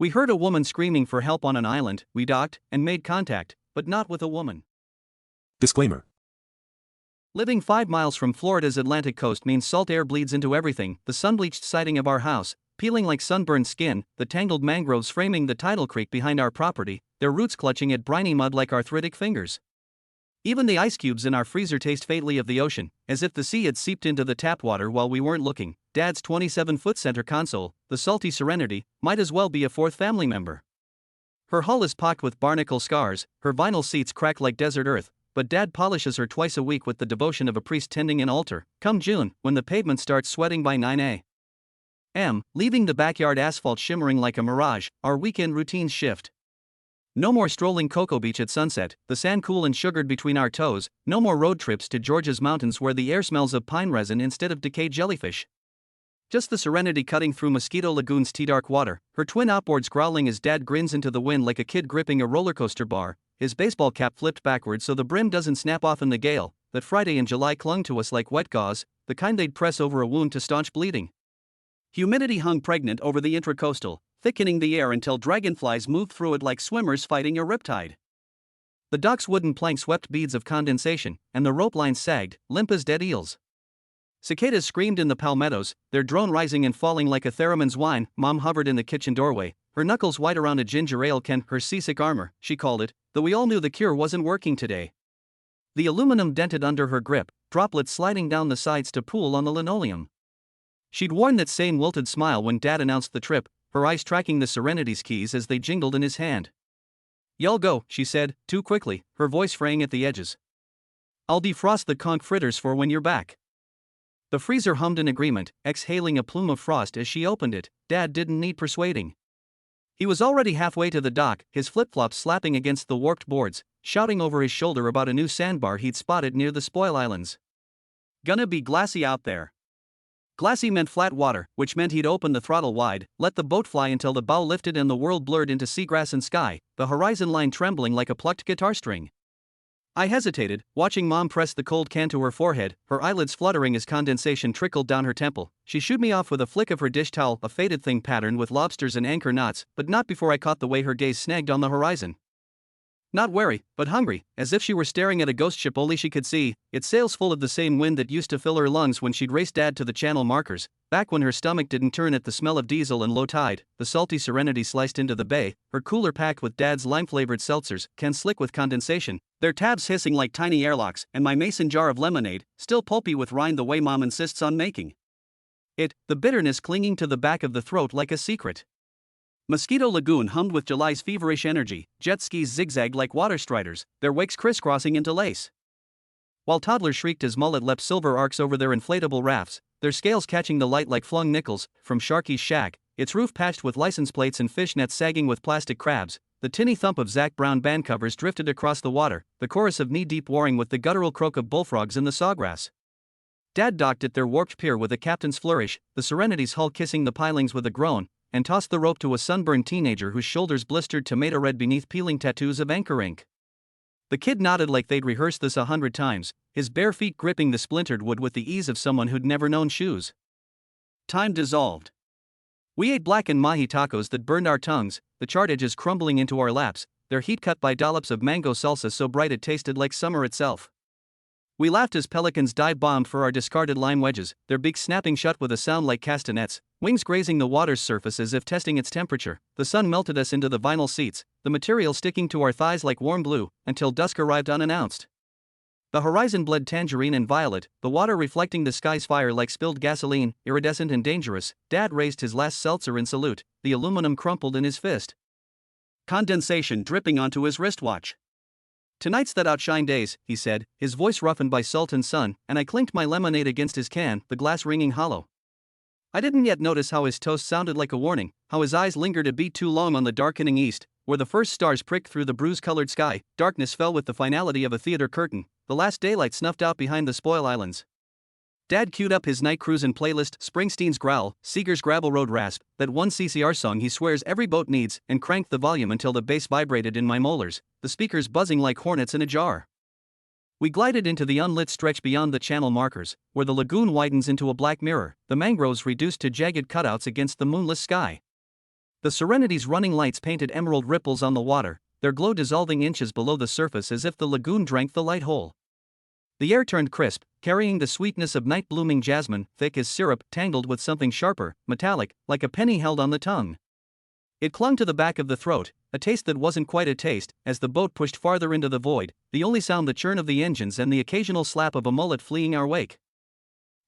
We heard a woman screaming for help on an island. We docked and made contact, but not with a woman. Disclaimer. Living 5 miles from Florida's Atlantic coast means salt air bleeds into everything. The sun-bleached siding of our house, peeling like sunburned skin, the tangled mangroves framing the tidal creek behind our property, their roots clutching at briny mud like arthritic fingers. Even the ice cubes in our freezer taste faintly of the ocean, as if the sea had seeped into the tap water while we weren't looking. Dad's 27-foot center console, the salty Serenity, might as well be a fourth family member. Her hull is pocked with barnacle scars, her vinyl seats crack like desert earth, but Dad polishes her twice a week with the devotion of a priest tending an altar. Come June, when the pavement starts sweating by 9 a.m., leaving the backyard asphalt shimmering like a mirage, our weekend routines shift. No more strolling Cocoa Beach at sunset, the sand cool and sugared between our toes. No more road trips to Georgia's mountains where the air smells of pine resin instead of decayed jellyfish. Just the Serenity cutting through Mosquito Lagoon's tea-dark water, her twin outboards growling as Dad grins into the wind like a kid gripping a roller coaster bar, his baseball cap flipped backwards so the brim doesn't snap off in the gale. That Friday in July clung to us like wet gauze, the kind they'd press over a wound to staunch bleeding. Humidity hung pregnant over the intracoastal, thickening the air until dragonflies moved through it like swimmers fighting a riptide. The dock's wooden plank swept beads of condensation, and the rope lines sagged, limp as dead eels. Cicadas screamed in the palmettos, their drone rising and falling like a theremin's whine. Mom hovered in the kitchen doorway, her knuckles white around a ginger ale can, her seasick armor, she called it, though we all knew the cure wasn't working today. The aluminum dented under her grip, droplets sliding down the sides to pool on the linoleum. She'd worn that same wilted smile when Dad announced the trip, her eyes tracking the Serenity's keys as they jingled in his hand. "Y'all go," she said, too quickly, her voice fraying at the edges. "I'll defrost the conch fritters for when you're back." The freezer hummed in agreement, exhaling a plume of frost as she opened it. Dad didn't need persuading. He was already halfway to the dock, his flip-flops slapping against the warped boards, shouting over his shoulder about a new sandbar he'd spotted near the Spoil Islands. "Gonna be glassy out there." Glassy meant flat water, which meant he'd open the throttle wide, let the boat fly until the bow lifted and the world blurred into seagrass and sky, the horizon line trembling like a plucked guitar string. I hesitated, watching Mom press the cold can to her forehead, her eyelids fluttering as condensation trickled down her temple. She shooed me off with a flick of her dish towel, a faded thing pattern with lobsters and anchor knots, but not before I caught the way her gaze snagged on the horizon. Not wary, but hungry, as if she were staring at a ghost ship only she could see, its sails full of the same wind that used to fill her lungs when she'd raced Dad to the channel markers, back when her stomach didn't turn at the smell of diesel and low tide. The salty Serenity sliced into the bay, her cooler packed with Dad's lime-flavored seltzers, cans slick with condensation, their tabs hissing like tiny airlocks, and my mason jar of lemonade, still pulpy with rind the way Mom insists on making it, the bitterness clinging to the back of the throat like a secret. Mosquito Lagoon hummed with July's feverish energy, jet skis zigzagged like water striders, their wakes crisscrossing into lace. While toddlers shrieked as mullet leapt silver arcs over their inflatable rafts, their scales catching the light like flung nickels. From Sharky's shack, its roof patched with license plates and fishnets sagging with plastic crabs, the tinny thump of Zac Brown band covers drifted across the water, the chorus of knee-deep warring with the guttural croak of bullfrogs in the sawgrass. Dad docked at their warped pier with a captain's flourish, the Serenity's hull kissing the pilings with a groan, and tossed the rope to a sunburned teenager whose shoulders blistered tomato red beneath peeling tattoos of anchor ink. The kid nodded like they'd rehearsed this 100 times, his bare feet gripping the splintered wood with the ease of someone who'd never known shoes. Time dissolved. We ate blackened mahi tacos that burned our tongues, the charred edges crumbling into our laps, their heat cut by dollops of mango salsa so bright it tasted like summer itself. We laughed as pelicans dive-bombed for our discarded lime wedges, their beaks snapping shut with a sound like castanets, wings grazing the water's surface as if testing its temperature. The sun melted us into the vinyl seats, the material sticking to our thighs like warm glue, until dusk arrived unannounced. The horizon bled tangerine and violet, the water reflecting the sky's fire like spilled gasoline, iridescent and dangerous. Dad raised his last seltzer in salute, the aluminum crumpled in his fist. Condensation dripping onto his wristwatch. "Tonight's that outshine days," he said, his voice roughened by salt and sun, and I clinked my lemonade against his can, the glass ringing hollow. I didn't yet notice how his toast sounded like a warning, how his eyes lingered a beat too long on the darkening east, where the first stars pricked through the bruise-colored sky. Darkness fell with the finality of a theater curtain, the last daylight snuffed out behind the Spoil Islands. Dad queued up his night cruisin' playlist, Springsteen's Growl, Seeger's Gravel Road Rasp, that one CCR song he swears every boat needs, and cranked the volume until the bass vibrated in my molars, the speakers buzzing like hornets in a jar. We glided into the unlit stretch beyond the channel markers, where the lagoon widens into a black mirror, the mangroves reduced to jagged cutouts against the moonless sky. The Serenity's running lights painted emerald ripples on the water, their glow dissolving inches below the surface as if the lagoon drank the light whole. The air turned crisp, carrying the sweetness of night-blooming jasmine, thick as syrup, tangled with something sharper, metallic, like a penny held on the tongue. It clung to the back of the throat, a taste that wasn't quite a taste, as the boat pushed farther into the void, the only sound the churn of the engines and the occasional slap of a mullet fleeing our wake.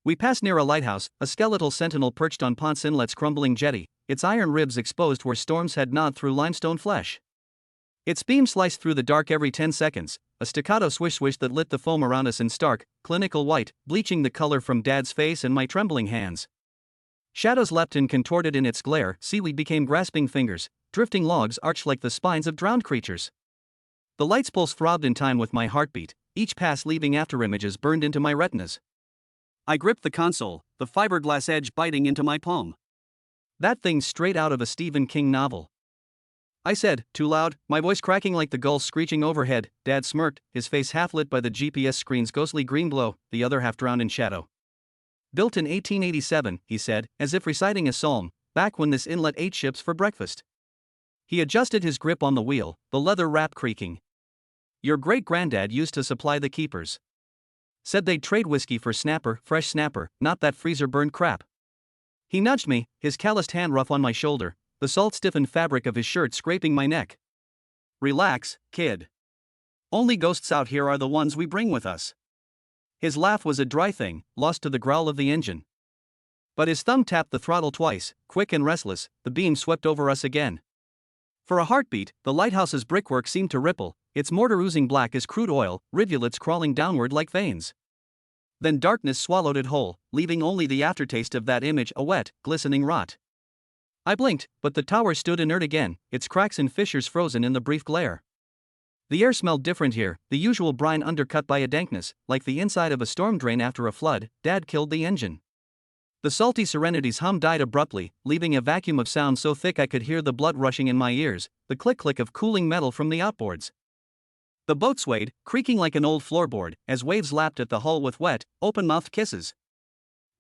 We passed near a lighthouse, a skeletal sentinel perched on Ponce Inlet's crumbling jetty, its iron ribs exposed where storms had gnawed through limestone flesh. Its beam sliced through the dark every 10 seconds, a staccato swish-swish that lit the foam around us in stark, clinical white, bleaching the color from Dad's face and my trembling hands. Shadows leapt and contorted in its glare, seaweed became grasping fingers, drifting logs arched like the spines of drowned creatures. The light's pulse throbbed in time with my heartbeat, each pass leaving afterimages burned into my retinas. I gripped the console, the fiberglass edge biting into my palm. That thing's straight out of a Stephen King novel. I said, too loud, my voice cracking like the gulls screeching overhead. Dad smirked, his face half lit by the GPS screen's ghostly green glow, the other half drowned in shadow. Built in 1887, he said, as if reciting a psalm, back when this inlet ate ships for breakfast. He adjusted his grip on the wheel, the leather wrap creaking. Your great-granddad used to supply the keepers. Said they'd trade whiskey for snapper, fresh snapper, not that freezer-burned crap. He nudged me, his calloused hand rough on my shoulder, the salt-stiffened fabric of his shirt scraping my neck. Relax, kid. Only ghosts out here are the ones we bring with us. His laugh was a dry thing, lost to the growl of the engine. But his thumb tapped the throttle twice, quick and restless, the beam swept over us again. For a heartbeat, the lighthouse's brickwork seemed to ripple, its mortar oozing black as crude oil, rivulets crawling downward like veins. Then darkness swallowed it whole, leaving only the aftertaste of that image, a wet, glistening rot. I blinked, but the tower stood inert again, its cracks and fissures frozen in the brief glare. The air smelled different here, the usual brine undercut by a dankness, like the inside of a storm drain after a flood. Dad killed the engine. The salty Serenity's hum died abruptly, leaving a vacuum of sound so thick I could hear the blood rushing in my ears, the click-click of cooling metal from the outboards. The boat swayed, creaking like an old floorboard, as waves lapped at the hull with wet, open-mouthed kisses.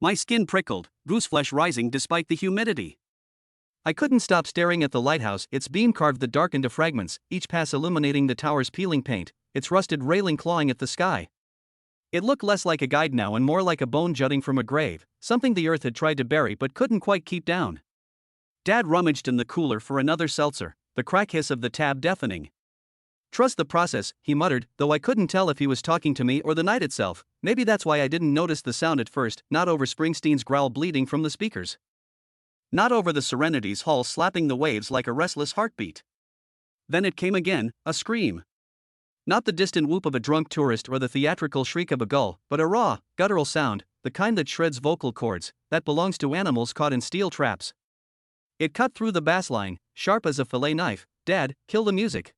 My skin prickled, goose flesh rising despite the humidity. I couldn't stop staring at the lighthouse, its beam carved the dark into fragments, each pass illuminating the tower's peeling paint, its rusted railing clawing at the sky. It looked less like a guide now and more like a bone jutting from a grave, something the earth had tried to bury but couldn't quite keep down. Dad rummaged in the cooler for another seltzer, the crack hiss of the tab deafening. Trust the process, he muttered, though I couldn't tell if he was talking to me or the night itself. Maybe that's why I didn't notice the sound at first, not over Springsteen's growl bleeding from the speakers. Not over the Serenity's hull slapping the waves like a restless heartbeat. Then it came again, a scream. Not the distant whoop of a drunk tourist or the theatrical shriek of a gull, but a raw, guttural sound, the kind that shreds vocal cords, that belongs to animals caught in steel traps. It cut through the bass line, sharp as a fillet knife. Dad, kill the music.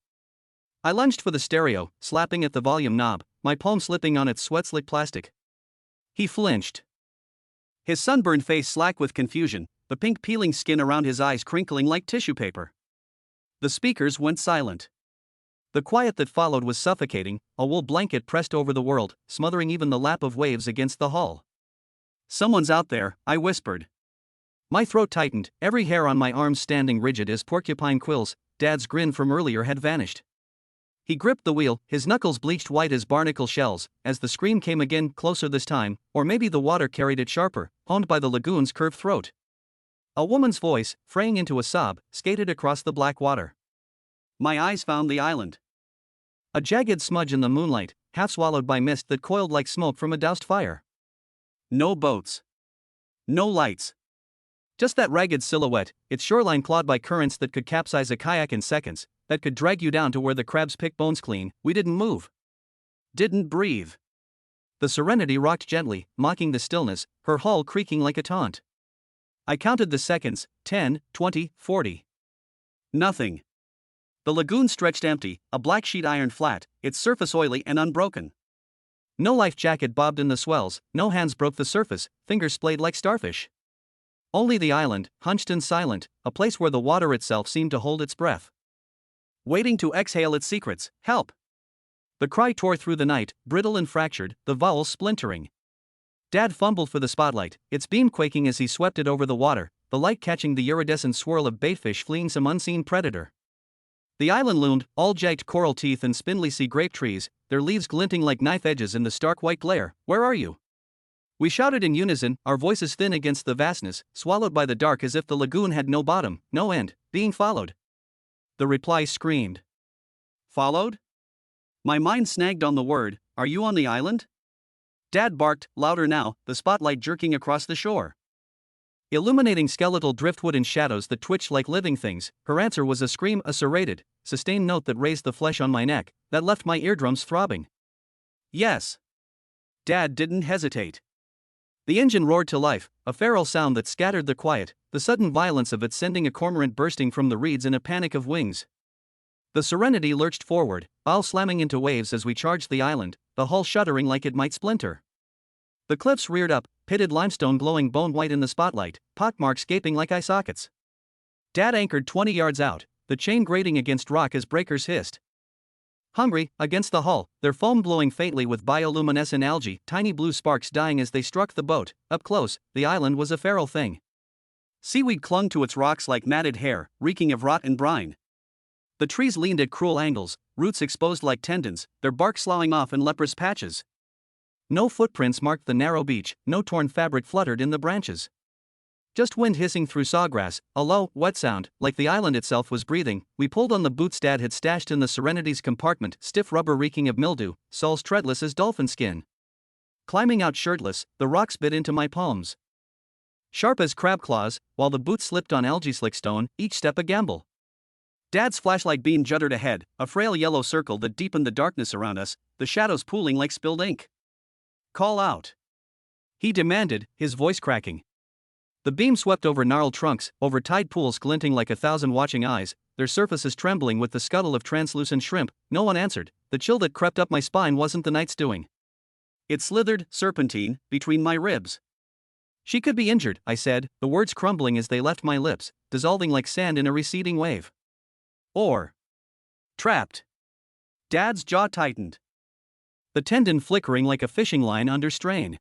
I lunged for the stereo, slapping at the volume knob, my palm slipping on its sweat-slick plastic. He flinched. His sunburned face slack with confusion, the pink peeling skin around his eyes crinkling like tissue paper. The speakers went silent. The quiet that followed was suffocating, a wool blanket pressed over the world, smothering even the lap of waves against the hull. Someone's out there, I whispered. My throat tightened, every hair on my arms standing rigid as porcupine quills. Dad's grin from earlier had vanished. He gripped the wheel, his knuckles bleached white as barnacle shells, as the scream came again, closer this time, or maybe the water carried it sharper, honed by the lagoon's curved throat. A woman's voice, fraying into a sob, skated across the black water. My eyes found the island. A jagged smudge in the moonlight, half swallowed by mist that coiled like smoke from a doused fire. No boats. No lights. Just that ragged silhouette, its shoreline clawed by currents that could capsize a kayak in seconds, that could drag you down to where the crabs pick bones clean. We didn't move. Didn't breathe. The Serenity rocked gently, mocking the stillness, her hull creaking like a taunt. I counted the seconds, 10, 20, 40. Nothing. The lagoon stretched empty, a black sheet iron flat, its surface oily and unbroken. No life jacket bobbed in the swells, no hands broke the surface, fingers splayed like starfish. Only the island, hunched and silent, a place where the water itself seemed to hold its breath. Waiting to exhale its secrets. Help! The cry tore through the night, brittle and fractured, the vowels splintering. Dad fumbled for the spotlight, its beam quaking as he swept it over the water, the light catching the iridescent swirl of baitfish fleeing some unseen predator. The island loomed, all jagged coral teeth and spindly sea grape trees, their leaves glinting like knife edges in the stark white glare. "Where are you?" We shouted in unison, our voices thin against the vastness, swallowed by the dark as if the lagoon had no bottom, no end. "Being followed." The reply screamed. "Followed?" My mind snagged on the word. "Are you on the island?" Dad barked, louder now, the spotlight jerking across the shore, illuminating skeletal driftwood and shadows that twitched like living things. Her answer was a scream, a serrated, sustained note that raised the flesh on my neck, that left my eardrums throbbing. "Yes." Dad didn't hesitate. The engine roared to life, a feral sound that scattered the quiet, the sudden violence of it sending a cormorant bursting from the reeds in a panic of wings. The Serenity lurched forward, bow slamming into waves as we charged the island, the hull shuddering like it might splinter. The cliffs reared up, pitted limestone glowing bone-white in the spotlight, pockmarks gaping like eye sockets. Dad anchored 20 yards out, the chain grating against rock as breakers hissed. Hungry, against the hull, their foam glowing faintly with bioluminescent algae, tiny blue sparks dying as they struck the boat. Up close, the island was a feral thing. Seaweed clung to its rocks like matted hair, reeking of rot and brine. The trees leaned at cruel angles, roots exposed like tendons, their bark sloughing off in leprous patches. No footprints marked the narrow beach, no torn fabric fluttered in the branches. Just wind hissing through sawgrass, a low, wet sound, like the island itself was breathing. We pulled on the boots Dad had stashed in the Serenity's compartment, stiff rubber reeking of mildew, soles treadless as dolphin skin. Climbing out shirtless, the rocks bit into my palms, sharp as crab claws, while the boots slipped on algae slick stone, each step a gamble. Dad's flashlight beam juddered ahead, a frail yellow circle that deepened the darkness around us, the shadows pooling like spilled ink. "Call out," he demanded, his voice cracking. The beam swept over gnarled trunks, over tide pools glinting like 1,000 watching eyes, their surfaces trembling with the scuttle of translucent shrimp. No one answered. The chill that crept up my spine wasn't the night's doing. It slithered, serpentine, between my ribs. "She could be injured," I said, the words crumbling as they left my lips, dissolving like sand in a receding wave. "Or trapped." Dad's jaw tightened, the tendon flickering like a fishing line under strain.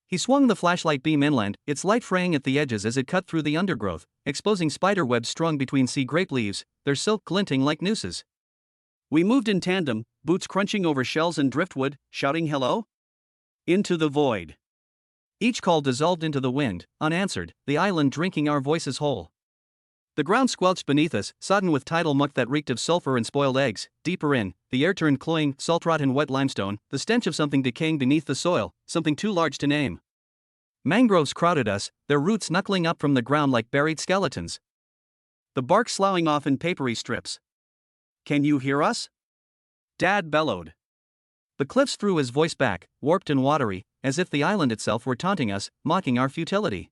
He swung the flashlight beam inland, its light fraying at the edges as it cut through the undergrowth, exposing spider webs strung between sea grape leaves, their silk glinting like nooses. We moved in tandem, boots crunching over shells and driftwood, shouting hello into the void. Each call dissolved into the wind, unanswered, the island drinking our voices whole. The ground squelched beneath us, sodden with tidal muck that reeked of sulfur and spoiled eggs. Deeper in, the air turned cloying, salt rot and wet limestone, the stench of something decaying beneath the soil, something too large to name. Mangroves crowded us, their roots knuckling up from the ground like buried skeletons, the bark sloughing off in papery strips. "Can you hear us?" Dad bellowed. The cliffs threw his voice back, warped and watery, as if the island itself were taunting us, mocking our futility.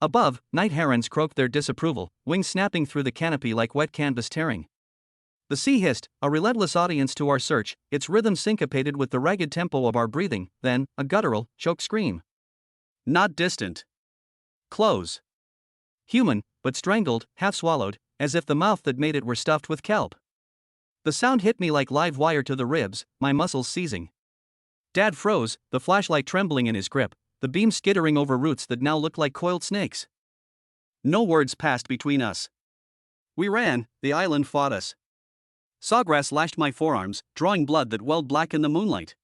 Above, night herons croaked their disapproval, wings snapping through the canopy like wet canvas tearing. The sea hissed, a relentless audience to our search, its rhythm syncopated with the ragged tempo of our breathing, then, a guttural, choked scream. Not distant. Close. Human, but strangled, half swallowed, as if the mouth that made it were stuffed with kelp. The sound hit me like live wire to the ribs, my muscles seizing. Dad froze, the flashlight trembling in his grip, the beam skittering over roots that now looked like coiled snakes. No words passed between us. We ran, the island fought us. Sawgrass lashed my forearms, drawing blood that welled black in the moonlight.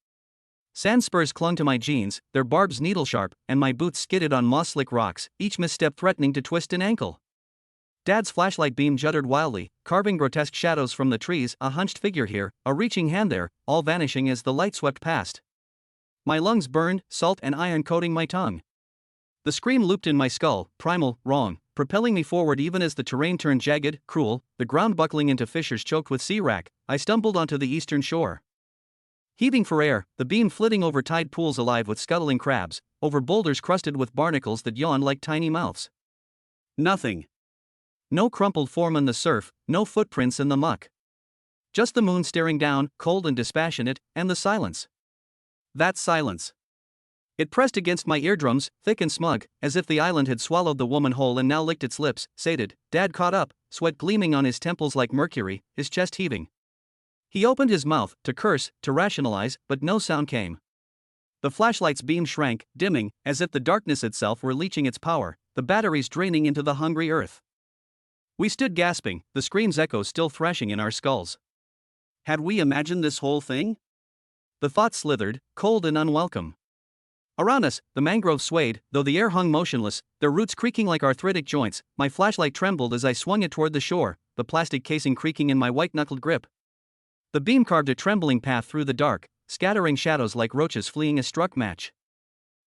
Sand spurs clung to my jeans, their barbs needle-sharp, and my boots skidded on moss-slick rocks, each misstep threatening to twist an ankle. Dad's flashlight beam juddered wildly, carving grotesque shadows from the trees, a hunched figure here, a reaching hand there, all vanishing as the light swept past. My lungs burned, salt and iron coating my tongue. The scream looped in my skull, primal, wrong, propelling me forward even as the terrain turned jagged, cruel, the ground buckling into fissures choked with sea wrack. I stumbled onto the eastern shore. Heaving for air, the beam flitting over tide pools alive with scuttling crabs, over boulders crusted with barnacles that yawned like tiny mouths. Nothing. No crumpled form in the surf, no footprints in the muck. Just the moon staring down, cold and dispassionate, and the silence. That silence. It pressed against my eardrums, thick and smug, as if the island had swallowed the woman whole and now licked its lips, sated. Dad caught up, sweat gleaming on his temples like mercury, his chest heaving. He opened his mouth, to curse, to rationalize, but no sound came. The flashlight's beam shrank, dimming, as if the darkness itself were leeching its power, the batteries draining into the hungry earth. We stood gasping, the scream's echoes still thrashing in our skulls. Had we imagined this whole thing? The thought slithered, cold and unwelcome. Around us, the mangroves swayed, though the air hung motionless, their roots creaking like arthritic joints. My flashlight trembled as I swung it toward the shore, the plastic casing creaking in my white-knuckled grip. The beam carved a trembling path through the dark, scattering shadows like roaches fleeing a struck match.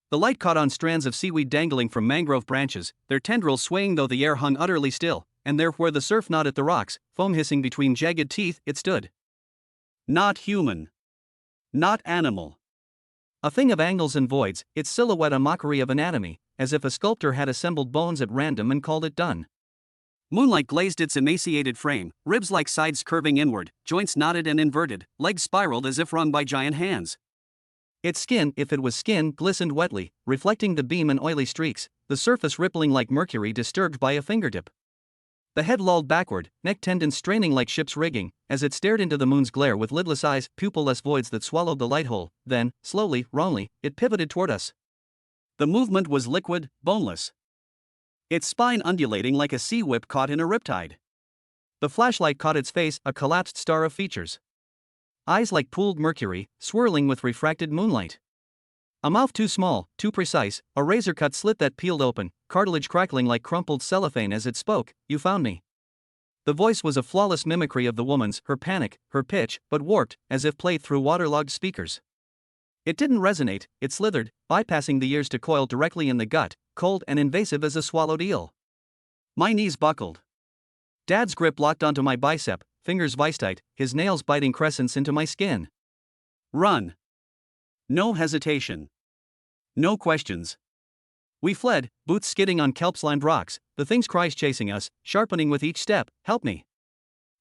The light caught on strands of seaweed dangling from mangrove branches, their tendrils swaying though the air hung utterly still, and there where the surf gnawed at the rocks, foam hissing between jagged teeth, it stood. Not human. Not animal. A thing of angles and voids, its silhouette a mockery of anatomy, as if a sculptor had assembled bones at random and called it done. Moonlight glazed its emaciated frame, ribs like sides curving inward, joints knotted and inverted, legs spiraled as if wrung by giant hands. Its skin, if it was skin, glistened wetly, reflecting the beam in oily streaks, the surface rippling like mercury disturbed by a fingertip. The head lolled backward, neck tendons straining like ship's rigging, as it stared into the moon's glare with lidless eyes, pupilless voids that swallowed the light whole. Then, slowly, wrongly, it pivoted toward us. The movement was liquid, boneless. Its spine undulating like a sea whip caught in a riptide. The flashlight caught its face, a collapsed star of features. Eyes like pooled mercury, swirling with refracted moonlight. A mouth too small, too precise, a razor-cut slit that peeled open, cartilage crackling like crumpled cellophane as it spoke. You found me. The voice was a flawless mimicry of the woman's, her panic, her pitch, but warped, as if played through waterlogged speakers. It didn't resonate, it slithered, bypassing the ears to coil directly in the gut, cold and invasive as a swallowed eel. My knees buckled. Dad's grip locked onto my bicep, fingers vice-tight, his nails biting crescents into my skin. Run. No hesitation. No questions. We fled, boots skidding on kelp-slimed rocks, the thing's cries chasing us, sharpening with each step. Help me.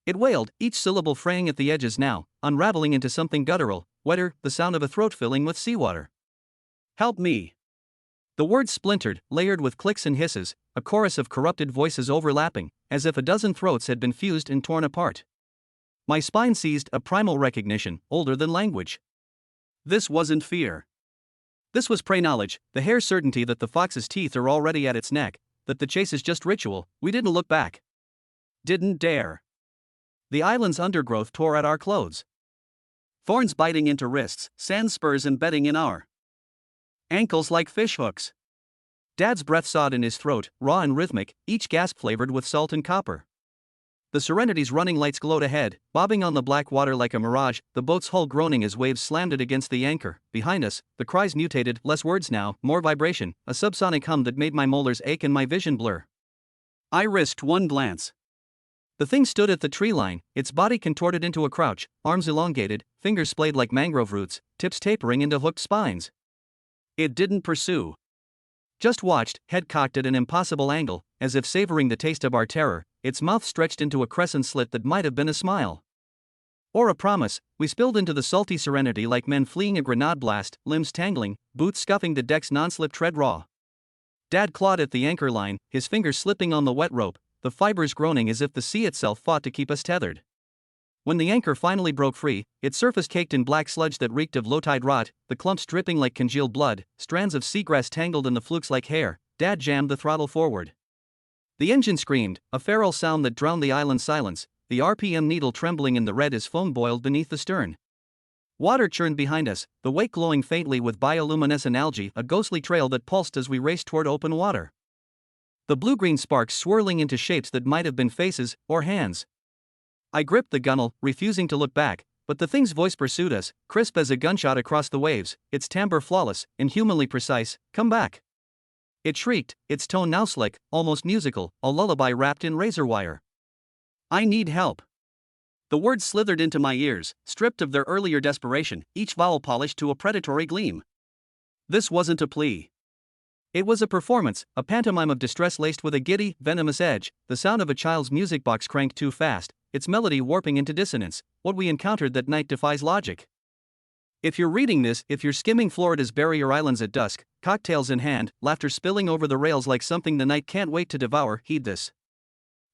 It wailed, each syllable fraying at the edges now, unraveling into something guttural, wetter, the sound of a throat filling with seawater. Help me. The words splintered, layered with clicks and hisses, a chorus of corrupted voices overlapping, as if a dozen throats had been fused and torn apart. My spine seized, a primal recognition, older than language. This wasn't fear. This was prey knowledge, the hare's certainty that the fox's teeth are already at its neck, that the chase is just ritual. We didn't look back. Didn't dare. The island's undergrowth tore at our clothes. Thorns biting into wrists, sand spurs embedding in our ankles like fishhooks. Dad's breath sawed in his throat, raw and rhythmic, each gasp flavored with salt and copper. The Serenity's running lights glowed ahead, bobbing on the black water like a mirage, the boat's hull groaning as waves slammed it against the anchor. Behind us, the cries mutated, less words now, more vibration, a subsonic hum that made my molars ache and my vision blur. I risked one glance. The thing stood at the tree line, its body contorted into a crouch, arms elongated, fingers splayed like mangrove roots, tips tapering into hooked spines. It didn't pursue. Just watched, head cocked at an impossible angle, as if savoring the taste of our terror, its mouth stretched into a crescent slit that might have been a smile. Or a promise. We spilled into the salty serenity like men fleeing a grenade blast, limbs tangling, boots scuffing the deck's non-slip tread raw. Dad clawed at the anchor line, his fingers slipping on the wet rope, the fibers groaning as if the sea itself fought to keep us tethered. When the anchor finally broke free, its surface caked in black sludge that reeked of low-tide rot, the clumps dripping like congealed blood, strands of seagrass tangled in the flukes like hair. Dad jammed the throttle forward. The engine screamed, a feral sound that drowned the island's silence, the RPM needle trembling in the red as foam boiled beneath the stern. Water churned behind us, the wake glowing faintly with bioluminescent algae, a ghostly trail that pulsed as we raced toward open water. The blue-green sparks swirling into shapes that might have been faces or hands. I gripped the gunwale, refusing to look back, but the thing's voice pursued us, crisp as a gunshot across the waves, its timbre flawless, inhumanly precise. Come back. It shrieked, its tone now slick, almost musical, a lullaby wrapped in razor wire. I need help. The words slithered into my ears, stripped of their earlier desperation, each vowel polished to a predatory gleam. This wasn't a plea. It was a performance, a pantomime of distress laced with a giddy, venomous edge, the sound of a child's music box cranked too fast, its melody warping into dissonance. What we encountered that night defies logic. If you're reading this, if you're skimming Florida's barrier islands at dusk, cocktails in hand, laughter spilling over the rails like something the night can't wait to devour, heed this.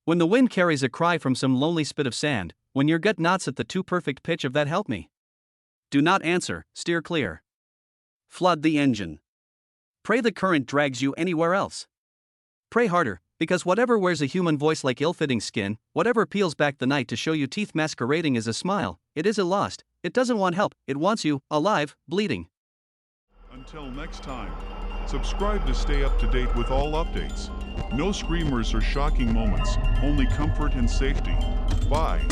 When the wind carries a cry from some lonely spit of sand, when your gut knots at the too perfect pitch of that help me. Do not answer, steer clear. Flood the engine. Pray the current drags you anywhere else. Pray harder, because whatever wears a human voice like ill-fitting skin, whatever peels back the night to show you teeth masquerading as a smile, it isn't lost, it doesn't want help, it wants you, alive, bleeding. Until next time, subscribe to stay up to date with all updates. No screamers or shocking moments, only comfort and safety. Bye.